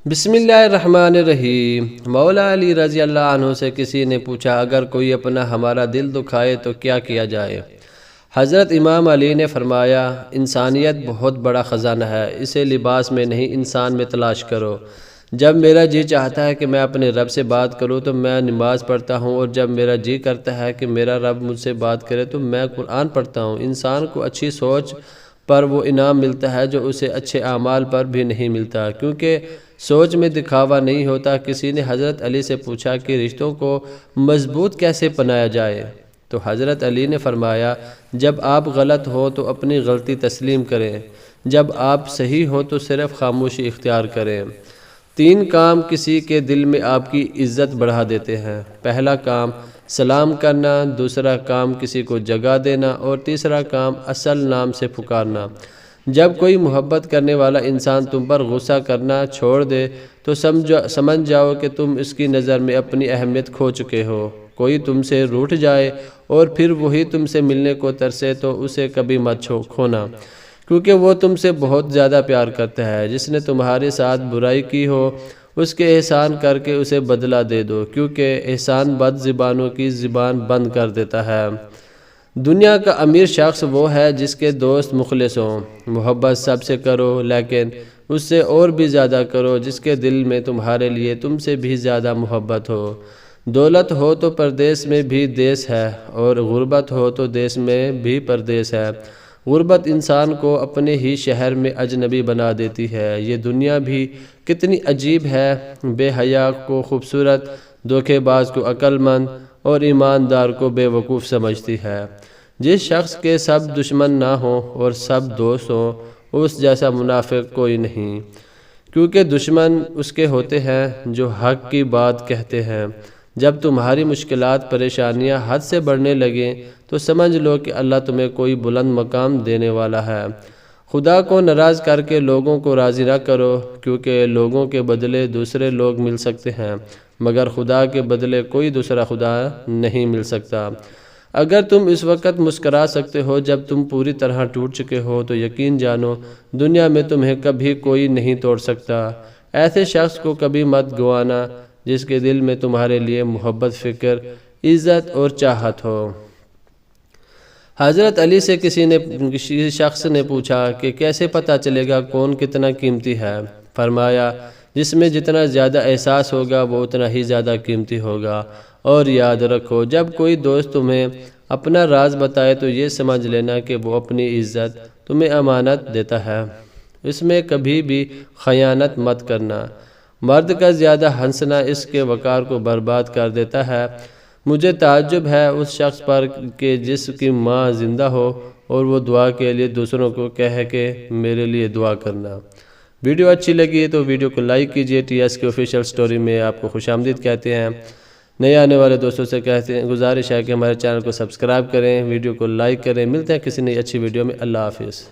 بسم اللہ الرحمن الرحیم۔ مولا علی رضی اللہ عنہ سے کسی نے پوچھا اگر کوئی اپنا ہمارا دل دکھائے تو کیا کیا جائے؟ حضرت امام علی نے فرمایا انسانیت بہت بڑا خزانہ ہے، اسے لباس میں نہیں انسان میں تلاش کرو۔ جب میرا جی چاہتا ہے کہ میں اپنے رب سے بات کروں تو میں نماز پڑھتا ہوں، اور جب میرا جی کرتا ہے کہ میرا رب مجھ سے بات کرے تو میں قرآن پڑھتا ہوں۔ انسان کو اچھی سوچ پر وہ انعام ملتا ہے جو اسے اچھے اعمال پر بھی نہیں ملتا، کیونکہ سوچ میں دکھاوا نہیں ہوتا۔ کسی نے حضرت علی سے پوچھا کہ رشتوں کو مضبوط کیسے بنایا جائے؟ تو حضرت علی نے فرمایا جب آپ غلط ہو تو اپنی غلطی تسلیم کریں، جب آپ صحیح ہو تو صرف خاموشی اختیار کریں۔ 3 کام کسی کے دل میں آپ کی عزت بڑھا دیتے ہیں۔ پہلا کام سلام کرنا، دوسرا کام کسی کو جگہ دینا، اور تیسرا کام اصل نام سے پکارنا۔ جب کوئی محبت کرنے والا انسان تم پر غصہ کرنا چھوڑ دے تو سمجھ جاؤ کہ تم اس کی نظر میں اپنی اہمیت کھو چکے ہو۔ کوئی تم سے روٹھ جائے اور پھر وہی تم سے ملنے کو ترسے تو اسے کبھی مت کھونا، کیونکہ وہ تم سے بہت زیادہ پیار کرتا ہے۔ جس نے تمہارے ساتھ برائی کی ہو اس کے احسان کر کے اسے بدلہ دے دو، کیونکہ احسان بد زبانوں کی زبان بند کر دیتا ہے۔ دنیا کا امیر شخص وہ ہے جس کے دوست مخلص ہوں۔ محبت سب سے کرو لیکن اس سے اور بھی زیادہ کرو جس کے دل میں تمہارے لیے تم سے بھی زیادہ محبت ہو۔ دولت ہو تو پردیس میں بھی دیس ہے، اور غربت ہو تو دیس میں بھی پردیس ہے۔ غربت انسان کو اپنے ہی شہر میں اجنبی بنا دیتی ہے۔ یہ دنیا بھی کتنی عجیب ہے، بے حیا کو خوبصورت، دھوکے باز کو عقل مند اور ایماندار کو بے وقوف سمجھتی ہے۔ جس شخص کے سب دشمن نہ ہوں اور سب دوست ہوں اس جیسا منافق کوئی نہیں، کیونکہ دشمن اس کے ہوتے ہیں جو حق کی بات کہتے ہیں۔ جب تمہاری مشکلات پریشانیاں حد سے بڑھنے لگیں تو سمجھ لو کہ اللہ تمہیں کوئی بلند مقام دینے والا ہے۔ خدا کو ناراض کر کے لوگوں کو راضی نہ کرو، کیونکہ لوگوں کے بدلے دوسرے لوگ مل سکتے ہیں مگر خدا کے بدلے کوئی دوسرا خدا نہیں مل سکتا۔ اگر تم اس وقت مسکرا سکتے ہو جب تم پوری طرح ٹوٹ چکے ہو تو یقین جانو دنیا میں تمہیں کبھی کوئی نہیں توڑ سکتا۔ ایسے شخص کو کبھی مت گوانا جس کے دل میں تمہارے لیے محبت، فکر، عزت اور چاہت ہو۔ حضرت علی سے کسی شخص نے پوچھا کہ کیسے پتہ چلے گا کون کتنا قیمتی ہے؟ فرمایا جس میں جتنا زیادہ احساس ہوگا وہ اتنا ہی زیادہ قیمتی ہوگا۔ اور یاد رکھو جب کوئی دوست تمہیں اپنا راز بتائے تو یہ سمجھ لینا کہ وہ اپنی عزت تمہیں امانت دیتا ہے، اس میں کبھی بھی خیانت مت کرنا۔ مرد کا زیادہ ہنسنا اس کے وقار کو برباد کر دیتا ہے۔ مجھے تعجب ہے اس شخص پر کہ جس کی ماں زندہ ہو اور وہ دعا کے لیے دوسروں کو کہے کہ میرے لیے دعا کرنا۔ ویڈیو اچھی لگی ہے تو ویڈیو کو لائک کیجئے۔ ٹی ایس کی آفیشیل سٹوری میں آپ کو خوش آمدید کہتے ہیں۔ نئے آنے والے دوستوں سے کہتے ہیں گزارش ہے کہ ہمارے چینل کو سبسکرائب کریں، ویڈیو کو لائک کریں۔ ملتے ہیں کسی نئی اچھی ویڈیو میں۔ اللہ حافظ۔